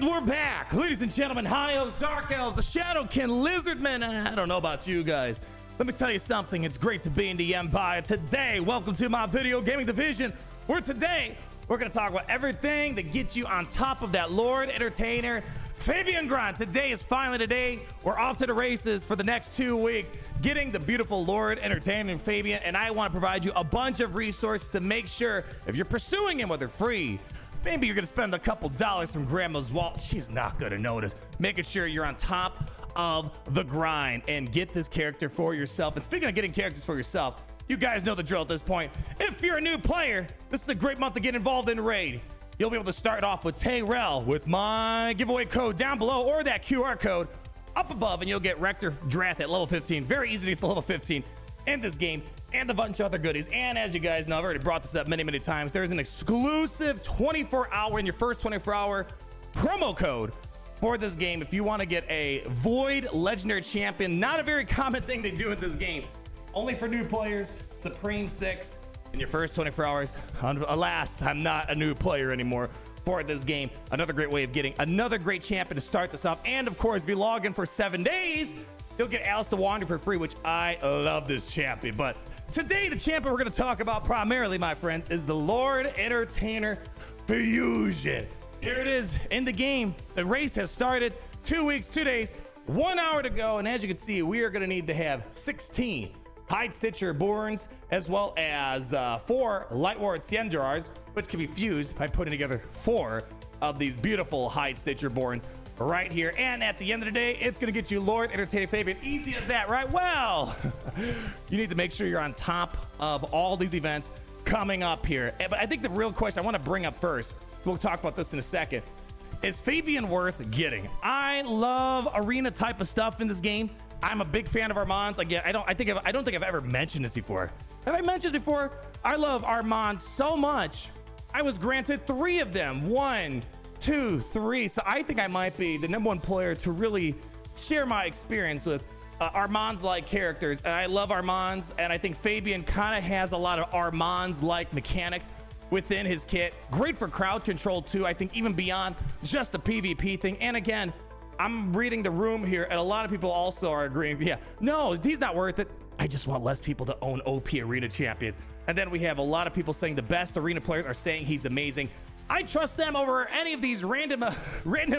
And we're back, ladies and gentlemen, high elves, dark elves, the shadowkin, lizardmen. I don't know about you guys. Let me tell you something. It's great to be in the Empire. Today, welcome to my video gaming division, where today we're going to talk about everything that gets you on top of that Lord Entertainer Fabian grind. Today is finally the day. We're off to the races for the next 2 weeks, getting the beautiful Lord Entertainer Fabian, and I want to provide you a bunch of resources to make sure if you're pursuing him, whether free, maybe you're gonna spend a couple dollars from grandma's wallet, she's not gonna notice, making sure you're on top of the grind and get this character for yourself. And speaking of getting characters for yourself, you guys know the drill at this point. If you're a new player, this is a great month to get involved in Raid. You'll be able to start off with Tayrell with my giveaway code down below or that QR code up above, and you'll get Rector Drath at level 15. Very easy to get to level 15 in this game, and a bunch of other goodies. And as you guys know, I've already brought this up many times, there's an exclusive 24-hour in your first 24-hour promo code for this game if you want to get a Void Legendary Champion. Not a very common thing they do in this game, only for new players. Supreme 6 in your first 24 hours. Alas, I'm not a new player anymore for this game. Another great way of getting another great champion to start this up. And of course, if you log in for 7 days, you'll get Alice the Wander for free, which I love this champion. But today, the champion we're going to talk about primarily, my friends, is the Lord Entertainer Fusion. Here it is in the game. The race has started. 2 weeks, 2 days, 1 hour to go. And as you can see, we are going to need to have 16 Hide Stitcher Borns, as well as 4 Light Ward Siendrars, which can be fused by putting together 4 of these beautiful Hide Stitcher Borns right here. And at the end of the day, it's gonna get you Lord Entertainer Fabian. Easy as that, right? Well, you need to make sure you're on top of all these events coming up here. But I think the real question I want to bring up first, we'll talk about this in a second, is Fabian worth getting? I love arena type of stuff in this game. I'm a big fan of Armands. Again, I don't think I've ever mentioned this before. Have I mentioned this before? I love Armands so much. I was granted 3 of them. 1, 2, 3. So I think I might be the #1 player to really share my experience with Armands-like characters. And I love Armands, and I think Fabian kind of has a lot of Armands-like mechanics within his kit. Great for crowd control too, I think, even beyond just the PvP thing. And again, I'm reading the room here, and a lot of people also are agreeing, yeah, no, he's not worth it. I just want less people to own OP arena champions. And then we have a lot of people saying the best arena players are saying he's amazing. I trust them over any of these random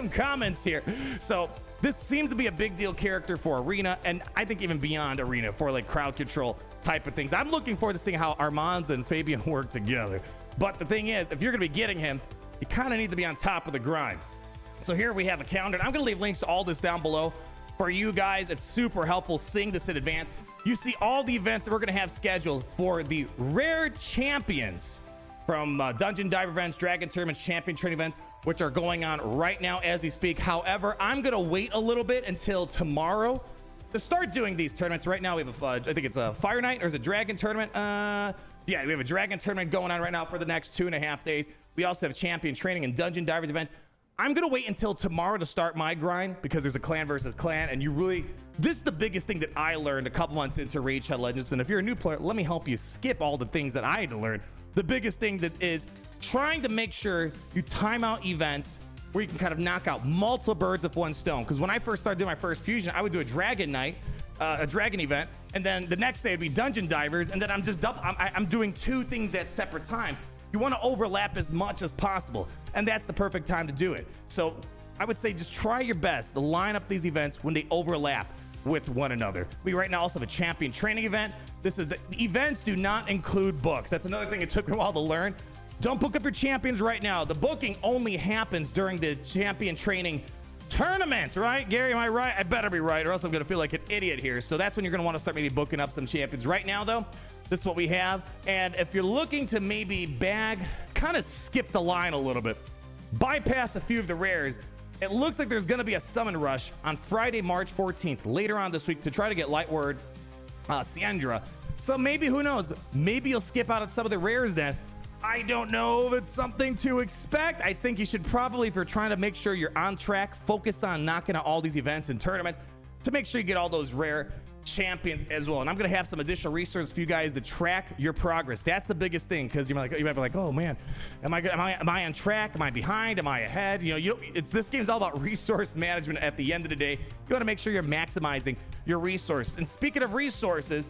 comments here. So this seems to be a big deal character for arena, and I think even beyond arena for like crowd control type of things. I'm looking forward to seeing how Armands and Fabian work together. But the thing is, if you're gonna be getting him, you kind of need to be on top of the grind. So here we have a calendar, and I'm gonna leave links to all this down below for you guys. It's super helpful seeing this in advance. You see all the events that we're gonna have scheduled for the rare champions from Dungeon Diver events, Dragon Tournaments, Champion Training events, which are going on right now as we speak. However, I'm gonna wait a little bit until tomorrow to start doing these tournaments. Right now we have I think it's a Fire Night or is it a Dragon Tournament? Yeah, we have a Dragon Tournament going on right now for the next 2.5 days. We also have Champion Training and Dungeon Divers events. I'm gonna wait until tomorrow to start my grind because there's a clan versus clan, and this is the biggest thing that I learned a couple months into Raid Shadow Legends. And if you're a new player, let me help you skip all the things that I had to learn. The biggest thing that is trying to make sure you time out events where you can kind of knock out multiple birds with one stone. Because when I first started doing my first fusion, I would do a Dragon Night, a Dragon event, and then the next day it'd be Dungeon Divers, and then I'm doing 2 things at separate times. You want to overlap as much as possible, and that's the perfect time to do it. So I would say just try your best to line up these events when they overlap with one another. We right now also have a Champion Training event. The events do not include books. That's another thing it took me a while to learn. Don't book up your champions right now. The booking only happens during the Champion Training tournaments, right? Gary, am I right? I better be right, or else I'm gonna feel like an idiot here. So that's when you're gonna want to start maybe booking up some champions. Right now though, this is what we have. And if you're looking to maybe kind of skip the line a little bit, bypass a few of the rares, it looks like there's gonna be a summon rush on Friday, March 14th, later on this week, to try to get Lightward Siendra. So maybe, who knows, maybe you'll skip out on some of the rares then. I don't know if it's something to expect. I think you should probably, if you're trying to make sure you're on track, focus on knocking out all these events and tournaments to make sure you get all those rare champions as well. And I'm gonna have some additional resources for you guys to track your progress. That's the biggest thing, because you might be like, oh man, am I on track? Am I behind? Am I ahead? This game's all about resource management. At the end of the day, you want to make sure you're maximizing your resources. And speaking of resources,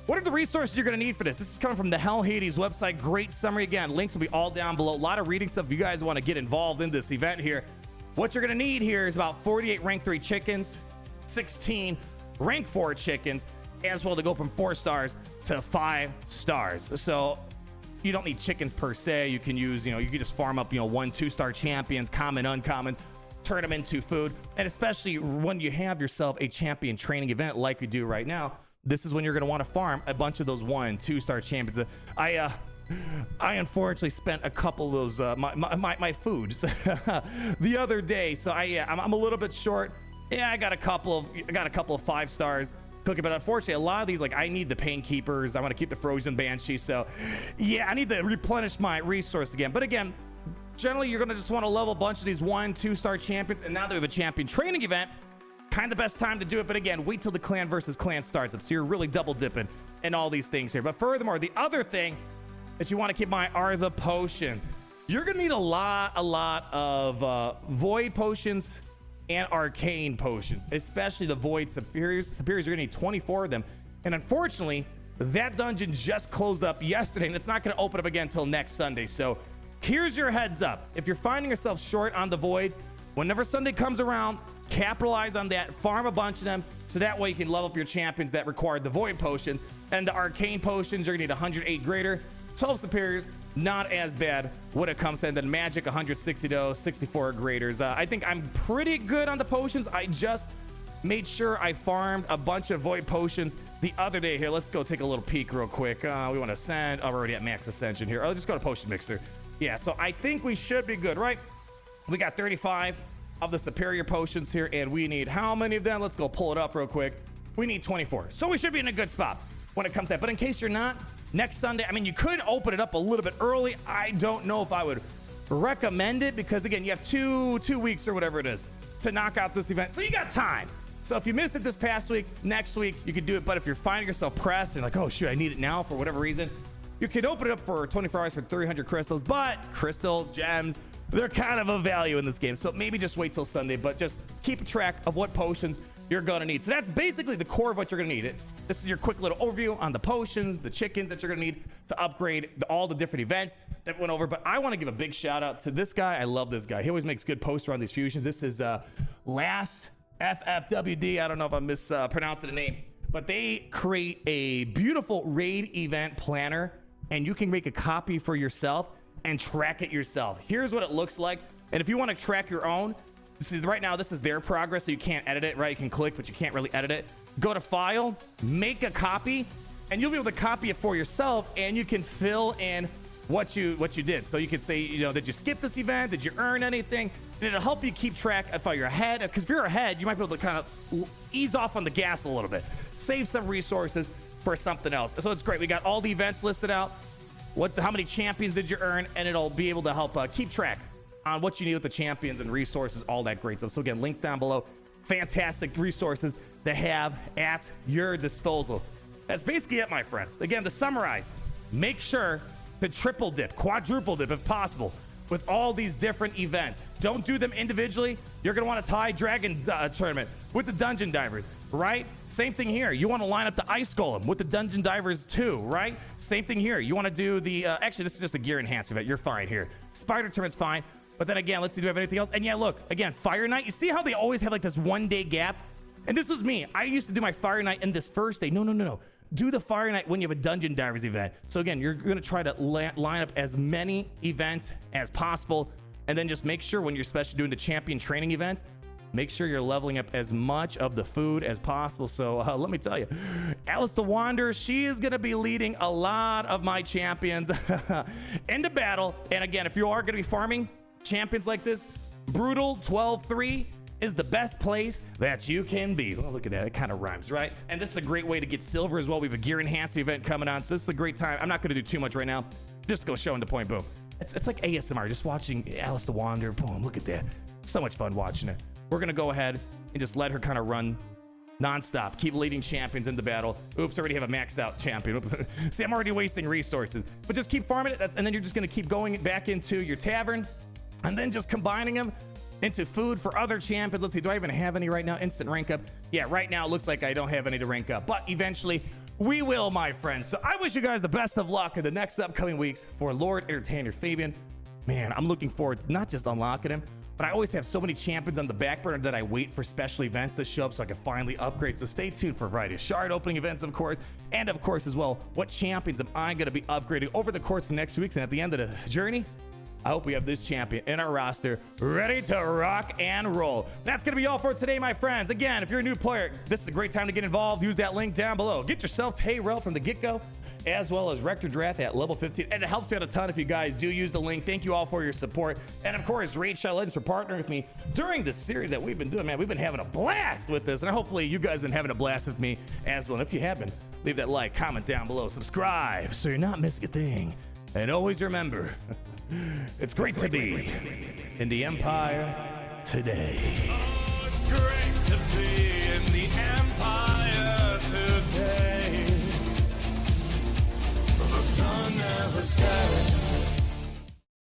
what are the resources you're going to need for this? This is coming from the Hell Hades website. Great summary. Again, links will be all down below. A lot of reading stuff if you guys want to get involved in this event here. What you're going to need here is about 48 rank 3 chickens, 16 rank 4 chickens, as well to go from 4 stars to 5 stars. So you don't need chickens per se. You can use, you can just farm up, 1-2 star champions, common, uncommons, turn them into food. And especially when you have yourself a champion training event like we do right now, this is when you're going to want to farm a bunch of those 1-2 star champions. I unfortunately spent a couple of those my foods the other day, so I'm a little bit short. Yeah, I got a couple of 5 stars cooking, but unfortunately, a lot of these, like, I need the Pain Keepers. I want to keep the Frozen Banshee, so yeah, I need to replenish my resource again. But again, generally, you're gonna just want to level a bunch of these 1-2 star champions, and now that we have a champion training event, kind of the best time to do it. But again, wait till the clan versus clan starts up, so you're really double dipping in all these things here. But furthermore, the other thing that you want to keep in mind are the potions. You're gonna need a lot of void potions and arcane potions, especially the void superiors. You're gonna need 24 of them. And unfortunately, that dungeon just closed up yesterday, and it's not gonna open up again until next Sunday. So here's your heads up. If you're finding yourself short on the voids, whenever Sunday comes around, capitalize on that, farm a bunch of them, so that way you can level up your champions that require the void potions. And the arcane potions, you're gonna need 108 greater, 12 superiors, not as bad when it comes to, and then magic 160 to 64 graders. I think I'm pretty good on the potions. I just made sure I farmed a bunch of void potions the other day. Here, let's go take a little peek real quick. We want to ascend. Oh, we're already at max ascension here. I'll just go to potion mixer. Yeah, so I think we should be good, right? We got 35 of the superior potions here, and we need how many of them? Let's go pull it up real quick. We need 24, so we should be in a good spot when it comes to that. But in case you're not, next Sunday, I mean, you could open it up a little bit early. I don't know if I would recommend it, because again, you have two weeks or whatever it is to knock out this event, so you got time. So if you missed it this past week, next week you can do it. But if you're finding yourself pressed and like, oh shoot, I need it now for whatever reason, you can open it up for 24 hours for 300 crystals. But crystals, gems, they're kind of a value in this game, so maybe just wait till Sunday. But just keep track of what potions you're gonna need. So that's basically the core of what you're gonna need. This is your quick little overview on the potions, the chickens that you're gonna need to upgrade all the different events that went over. But I want to give a big shout out to this guy. I love this guy. He always makes good posts around these fusions. This is Last FFWD. I don't know if I'm mispronouncing the name, but they create a beautiful raid event planner, and you can make a copy for yourself and track it yourself. Here's what it looks like. And if you want to track your own, right now this is their progress, so you can't edit it, right? You can click, but you can't really edit it. Go to file, make a copy, and you'll be able to copy it for yourself, and you can fill in what you did. So you can say, did you skip this event? Did you earn anything? And it'll help you keep track if you're ahead, because if you're ahead, you might be able to kind of ease off on the gas a little bit, save some resources for something else. So it's great. We got all the events listed out, how many champions did you earn, and it'll be able to help keep track on what you need with the champions and resources, all that great stuff. So again, links down below. Fantastic resources to have at your disposal. That's basically it, my friends. Again, to summarize, make sure to triple dip, quadruple dip if possible, with all these different events. Don't do them individually. You're gonna want to tie Dragon Tournament with the Dungeon Divers, right? Same thing here. You want to line up the Ice Golem with the Dungeon Divers too, right? Same thing here. You want to do the, actually, this is just a gear enhanced event. You're fine here. Spider Tournament's fine. But then again, let's see, do we have anything else? And yeah, look, again, Fire Night. You see how they always have like this 1 day gap? And this was me. I used to do my Fire Night in this first day. No. Do the Fire Night when you have a Dungeon Divers event. So again, you're going to try to line up as many events as possible. And then just make sure when you're especially doing the champion training events, make sure you're leveling up as much of the food as possible. So let me tell you, Alice the Wanderer, she is going to be leading a lot of my champions into battle. And again, if you are going to be farming champions like this, Brutal 12-3 is the best place that you can be. Well, look at that. It kind of rhymes, right? And this is a great way to get silver as well. We have a gear enhanced event coming on, so this is a great time. I'm not going to do too much right now. Just go showing the point, boom. It's like ASMR, just watching Alice the Wanderer. Boom, look at that. So much fun watching it. We're going to go ahead and just let her kind of run non-stop. Keep leading champions into battle. Oops, already have a maxed out champion. Oops. See, I'm already wasting resources. But just keep farming it, and then you're just going to keep going back into your tavern, and then just combining them into food for other champions. Let's see, do I even have any right now? Instant rank up. Yeah, right now it looks like I don't have any to rank up, but eventually we will, my friends. So I wish you guys the best of luck in the next upcoming weeks for Lord Entertainer Fabian. Man, I'm looking forward to not just unlocking him, but I always have so many champions on the back burner that I wait for special events to show up so I can finally upgrade. So stay tuned for a variety of shard opening events, of course, and of course as well, what champions am I going to be upgrading over the course of the next weeks. And at the end of the journey, I hope we have this champion in our roster ready to rock and roll. That's going to be all for today, my friends. Again, if you're a new player, this is a great time to get involved. Use that link down below. Get yourself Tayrel from the get-go, as well as Rector Drath at level 15. And it helps me out a ton if you guys do use the link. Thank you all for your support. And of course, Raid Shadow Legends for partnering with me during this series that we've been doing. Man, we've been having a blast with this. And hopefully you guys have been having a blast with me as well. And if you have been, leave that like, comment down below, subscribe so you're not missing a thing. And always remember, it's great to be in the Empire today. Oh, it's great to be in the Empire today. The sun never sets.